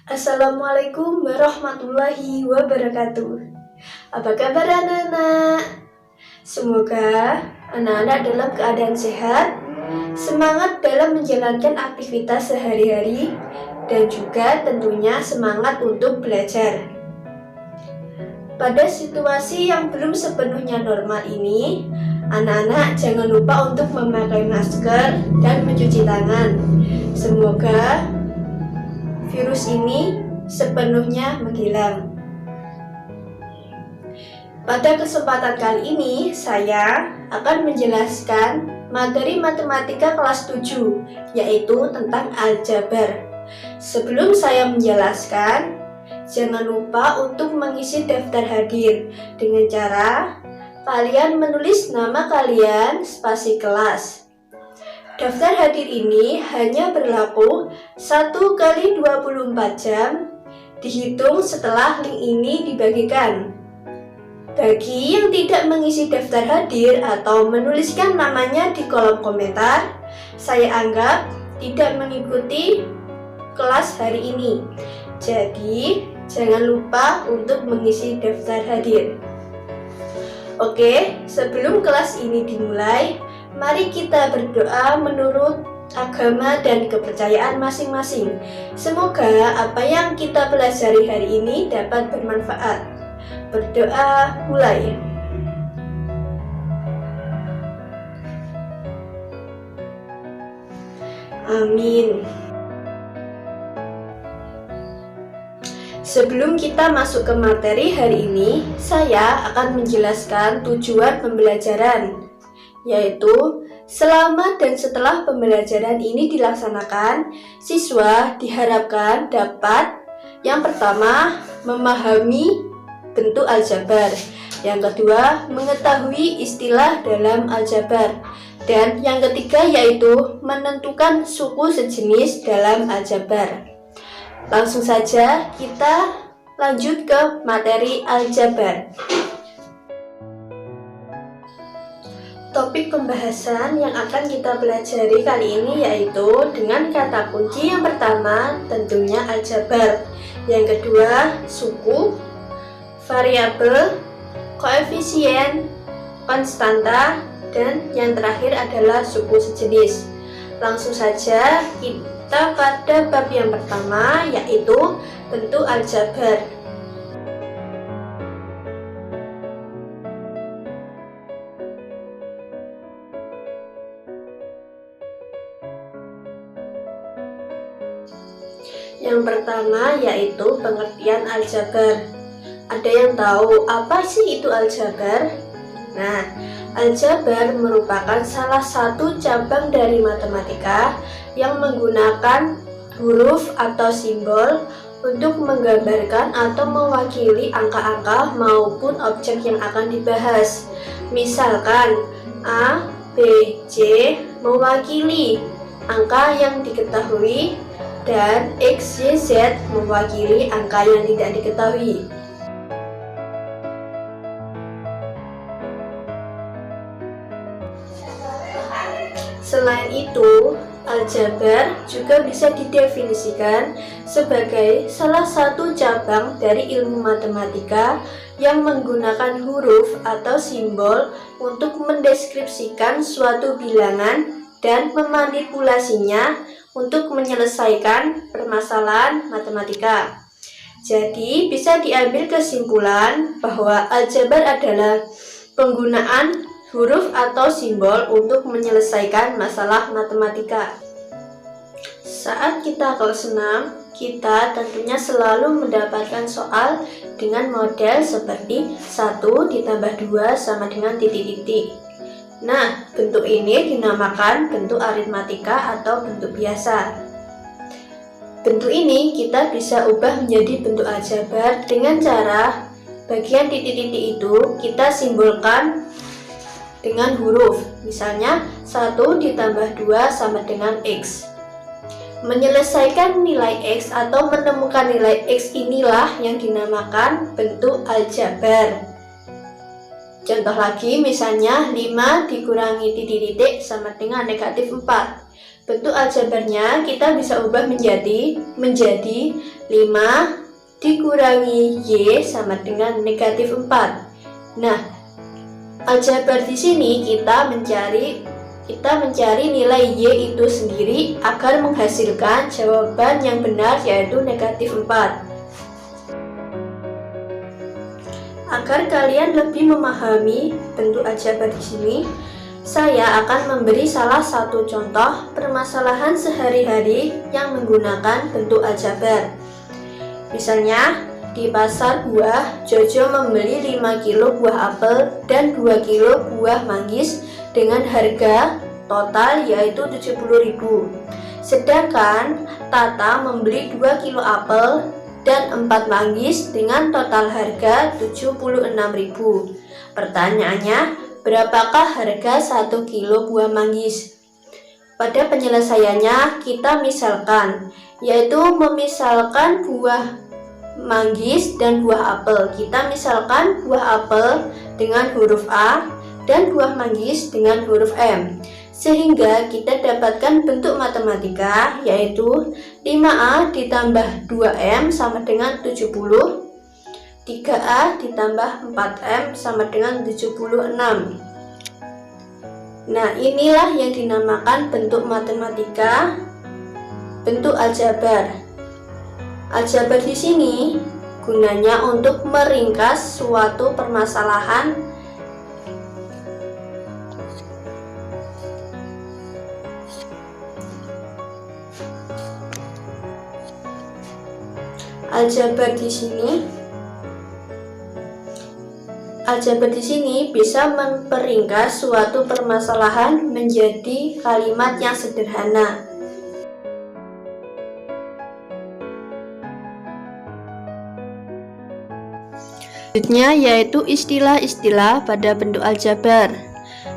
Assalamualaikum warahmatullahi wabarakatuh. Apa kabar anak-anak? Semoga anak-anak dalam keadaan sehat, semangat dalam menjalankan aktivitas sehari-hari, dan juga tentunya semangat untuk belajar. Pada situasi yang belum sepenuhnya normal ini, anak-anak jangan lupa untuk memakai masker dan mencuci tangan. Semoga virus ini sepenuhnya menghilang. Pada kesempatan kali ini, saya akan menjelaskan materi matematika kelas 7, yaitu tentang aljabar. Sebelum saya menjelaskan, jangan lupa untuk mengisi daftar hadir dengan cara kalian menulis nama kalian spasi kelas. Daftar hadir ini hanya berlaku 1 kali 24 jam, dihitung setelah link ini dibagikan. Bagi yang tidak mengisi daftar hadir atau menuliskan namanya di kolom komentar, saya anggap tidak mengikuti kelas hari ini. Jadi, jangan lupa untuk mengisi daftar hadir. Oke, sebelum kelas ini dimulai, mari kita berdoa menurut agama dan kepercayaan masing-masing. Semoga apa yang kita pelajari hari ini dapat bermanfaat. Berdoa mulai. Amin. Sebelum kita masuk ke materi hari ini, saya akan menjelaskan tujuan pembelajaran, yaitu selama dan setelah pembelajaran ini dilaksanakan, siswa diharapkan dapat yang pertama, memahami bentuk aljabar, yang kedua, mengetahui istilah dalam aljabar, dan yang ketiga yaitu menentukan suku sejenis dalam aljabar. Langsung saja kita lanjut ke materi aljabar. Topik pembahasan yang akan kita pelajari kali ini yaitu dengan kata kunci yang pertama tentunya aljabar, yang kedua suku, variabel, koefisien, konstanta, dan yang terakhir adalah suku sejenis. Langsung saja kita pada bab yang pertama yaitu bentuk aljabar. Yang pertama yaitu pengertian aljabar. Ada yang tahu apa sih itu aljabar? Nah, aljabar merupakan salah satu cabang dari matematika yang menggunakan huruf atau simbol untuk menggambarkan atau mewakili angka-angka maupun objek yang akan dibahas. Misalkan A, B, C mewakili angka yang diketahui dan X, Y, Z mewakili angka yang tidak diketahui. Selain itu, aljabar juga bisa didefinisikan sebagai salah satu cabang dari ilmu matematika yang menggunakan huruf atau simbol untuk mendeskripsikan suatu bilangan dan memanipulasinya untuk menyelesaikan permasalahan matematika. Jadi, bisa diambil kesimpulan bahwa aljabar adalah penggunaan huruf atau simbol untuk menyelesaikan masalah matematika. Saat kita kelas 6, kita tentunya selalu mendapatkan soal dengan model seperti 1 ditambah 2 sama dengan titik-titik. Nah, bentuk ini dinamakan bentuk aritmatika atau bentuk biasa. Bentuk ini kita bisa ubah menjadi bentuk aljabar dengan cara bagian titik-titik itu kita simbolkan dengan huruf, misalnya 1 ditambah 2 sama dengan X. Menyelesaikan nilai X atau menemukan nilai X inilah yang dinamakan bentuk aljabar. Contoh lagi, misalnya 5 dikurangi titik-titik sama dengan negatif 4. Bentuk aljabarnya kita bisa ubah menjadi 5 dikurangi Y sama dengan negatif 4. Nah, aljabar di sini kita mencari nilai Y itu sendiri agar menghasilkan jawaban yang benar, yaitu negatif 4. Agar kalian lebih memahami bentuk aljabar di sini, saya akan memberi salah satu contoh permasalahan sehari-hari yang menggunakan bentuk aljabar. Misalnya, di pasar buah, Jojo membeli 5 kilo buah apel dan 2 kilo buah manggis dengan harga total yaitu 70.000. Sedangkan Tata membeli 2 kilo apel dan 4 manggis dengan total harga 76.000. Pertanyaannya, berapakah harga 1 kilo buah manggis? Pada penyelesaiannya kita misalkan, yaitu memisalkan buah manggis dan buah apel. Kita misalkan buah apel dengan huruf A dan buah manggis dengan huruf M, sehingga kita dapatkan bentuk matematika yaitu 5A ditambah 2M sama dengan 70, 3A ditambah 4M sama dengan 76. Nah, inilah yang dinamakan bentuk matematika, bentuk aljabar. Aljabar di sini gunanya untuk meringkas suatu permasalahan Aljabar di sini bisa memperingkas suatu permasalahan menjadi kalimat yang sederhana. Selanjutnya yaitu istilah-istilah pada bentuk aljabar.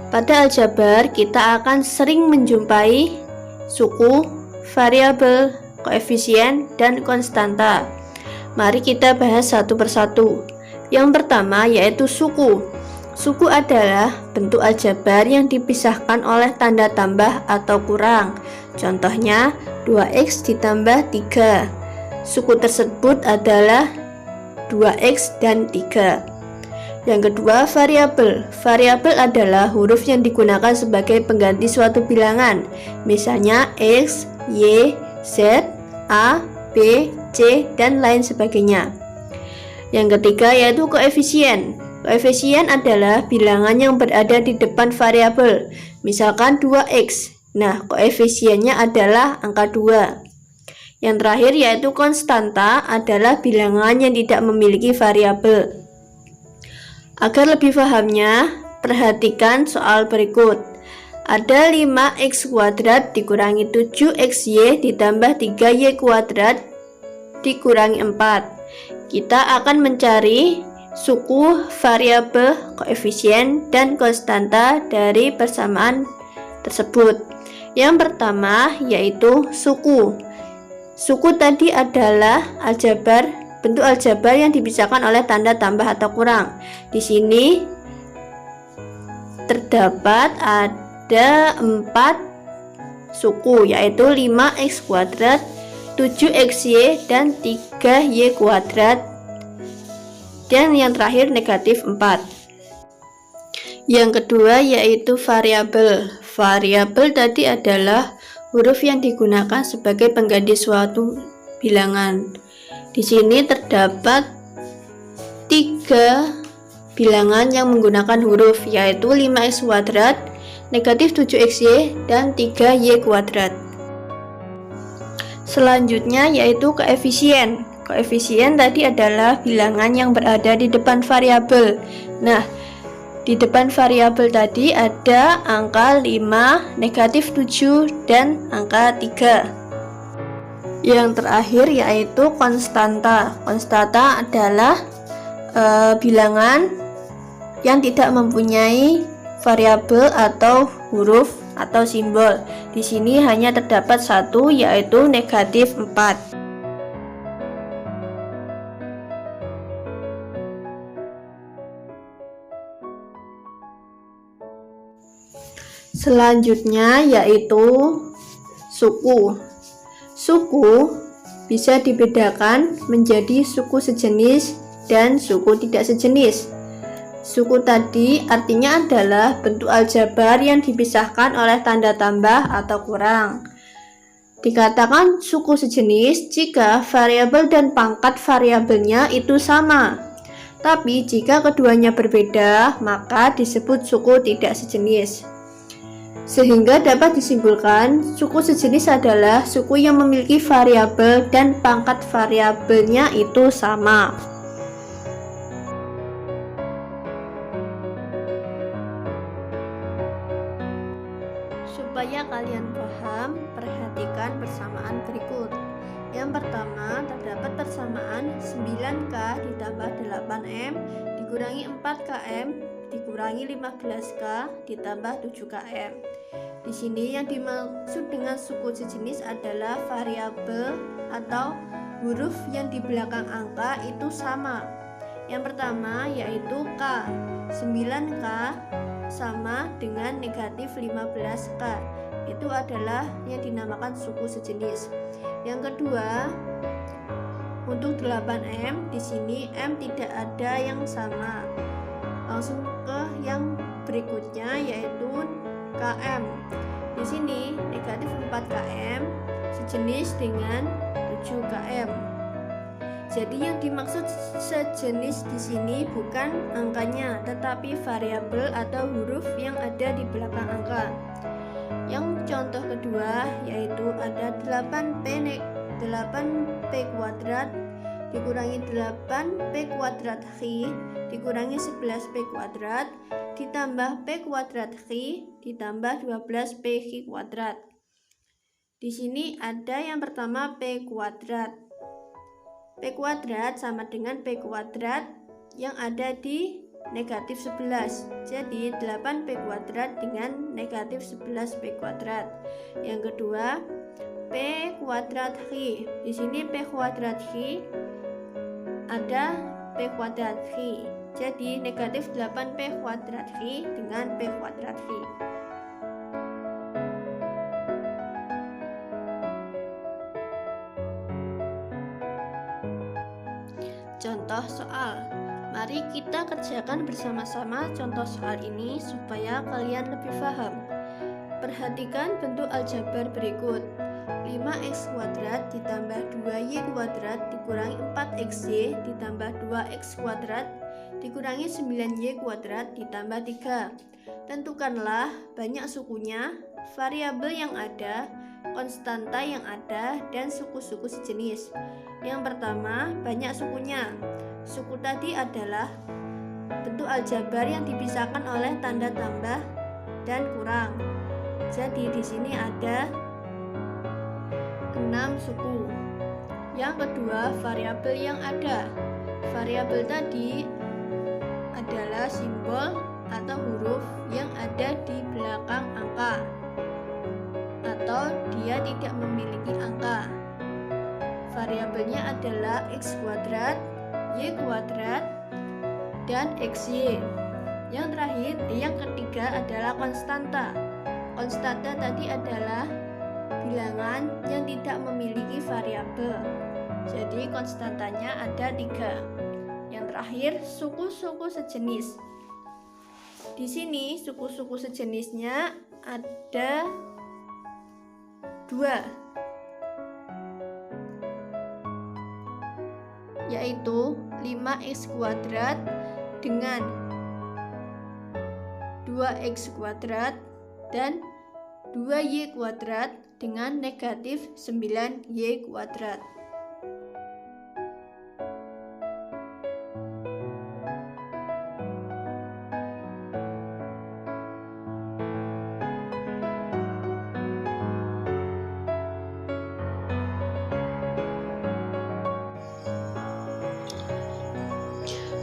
Pada aljabar kita akan sering menjumpai suku, variabel, koefisien, dan konstanta. Mari kita bahas satu persatu. Yang pertama yaitu suku. Suku adalah bentuk aljabar yang dipisahkan oleh tanda tambah atau kurang. Contohnya 2x ditambah 3. Suku tersebut adalah 2x dan 3. Yang kedua, variabel. Variabel adalah huruf yang digunakan sebagai pengganti suatu bilangan. Misalnya x, y, z, a, b, c, dan lain sebagainya. Yang ketiga yaitu koefisien. Koefisien adalah bilangan yang berada di depan variabel. Misalkan 2x. Nah, koefisiennya adalah angka 2. Yang terakhir yaitu konstanta adalah bilangan yang tidak memiliki variabel. Agar lebih pahamnya, perhatikan soal berikut. Ada 5x kuadrat dikurangi 7xy ditambah 3y kuadrat dikurangi 4. Kita akan mencari suku, variabel, koefisien, dan konstanta dari persamaan tersebut. Yang pertama yaitu suku. Suku tadi adalah aljabar, bentuk aljabar yang dipisahkan oleh tanda tambah atau kurang. Di sini terdapat ada 4 suku, yaitu 5x kuadrat, 7xy, dan 3y kuadrat, dan yang terakhir negatif 4. Yang kedua yaitu variabel. Variabel tadi adalah huruf yang digunakan sebagai pengganti suatu bilangan. Di sini terdapat 3 bilangan yang menggunakan huruf, yaitu 5x kuadrat, negatif 7xy, dan 3y kuadrat. Selanjutnya yaitu koefisien. Koefisien tadi adalah bilangan yang berada di depan variabel. Nah, di depan variabel tadi ada angka 5, negatif 7, dan angka 3. Yang terakhir yaitu konstanta. Konstanta adalah bilangan yang tidak mempunyai variabel atau huruf atau simbol. Di sini hanya terdapat satu, yaitu negatif 4. Selanjutnya yaitu suku. Suku bisa dibedakan menjadi suku sejenis dan suku tidak sejenis. Suku tadi artinya adalah bentuk aljabar yang dipisahkan oleh tanda tambah atau kurang. Dikatakan suku sejenis jika variabel dan pangkat variabelnya itu sama. Tapi jika keduanya berbeda, maka disebut suku tidak sejenis. Sehingga dapat disimpulkan, suku sejenis adalah suku yang memiliki variabel dan pangkat variabelnya itu sama. Supaya kalian paham, perhatikan persamaan berikut. Yang pertama, terdapat persamaan 9K ditambah 8M dikurangi 4KM dikurangi 15K ditambah 7KM. Di sini yang dimaksud dengan suku sejenis adalah variabel atau huruf yang di belakang angka itu sama. Yang pertama yaitu K. 9K sama dengan negatif 15K. Itu adalah yang dinamakan suku sejenis. Yang kedua, untuk 8M di sini M tidak ada yang sama. Langsung ke yang berikutnya yaitu KM. Di sini negatif 4KM sejenis dengan 7KM. Jadi yang dimaksud sejenis di sini bukan angkanya, tetapi variabel atau huruf yang ada di belakang angka. Yang contoh kedua yaitu ada 8p kuadrat dikurangi 8p kuadrat Q dikurangi 11p kuadrat ditambah p kuadrat Q ditambah 12p Q kuadrat. Di sini ada yang pertama p kuadrat. P kuadrat sama dengan p kuadrat yang ada di negatif 11. Jadi 8p kuadrat dengan negatif 11p kuadrat. Yang kedua, p kuadrat Q. Di sini p kuadrat Q ada p kuadrat Q. Jadi negatif 8p kuadrat Q dengan p kuadrat Q. Contoh soal. Mari kita kerjakan bersama-sama contoh soal ini supaya kalian lebih paham. Perhatikan bentuk aljabar berikut. 5x kuadrat ditambah 2y kuadrat dikurangi 4xy ditambah 2x kuadrat dikurangi 9y kuadrat ditambah 3. Tentukanlah banyak sukunya, variabel yang ada, konstanta yang ada, dan suku-suku sejenis. Yang pertama, banyak sukunya. Suku tadi adalah bentuk aljabar yang dipisahkan oleh tanda tambah dan kurang. Jadi di sini ada 6 suku. Yang kedua, variabel yang ada. Variabel tadi adalah simbol atau huruf yang ada di belakang angka atau dia tidak memiliki angka. Variabelnya adalah x kuadrat, y kuadrat, dan xy. Yang terakhir, yang ketiga adalah konstanta. Konstanta tadi adalah bilangan yang tidak memiliki variabel. Jadi konstantanya ada 3. Yang terakhir, suku-suku sejenis. Di sini suku-suku sejenisnya ada 2, yaitu 5x kuadrat dengan 2x kuadrat dan 2y kuadrat dengan negatif 9y kuadrat.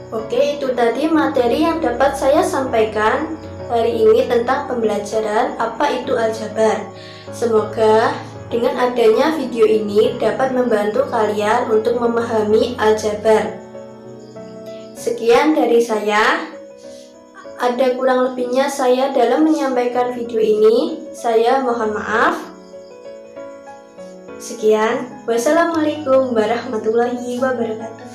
Oke, itu tadi materi yang dapat saya sampaikan hari ini tentang pembelajaran apa itu aljabar. Semoga dengan adanya video ini dapat membantu kalian untuk memahami aljabar. Sekian dari saya. Ada kurang lebihnya saya dalam menyampaikan video ini. Saya mohon maaf. Sekian, wassalamualaikum warahmatullahi wabarakatuh.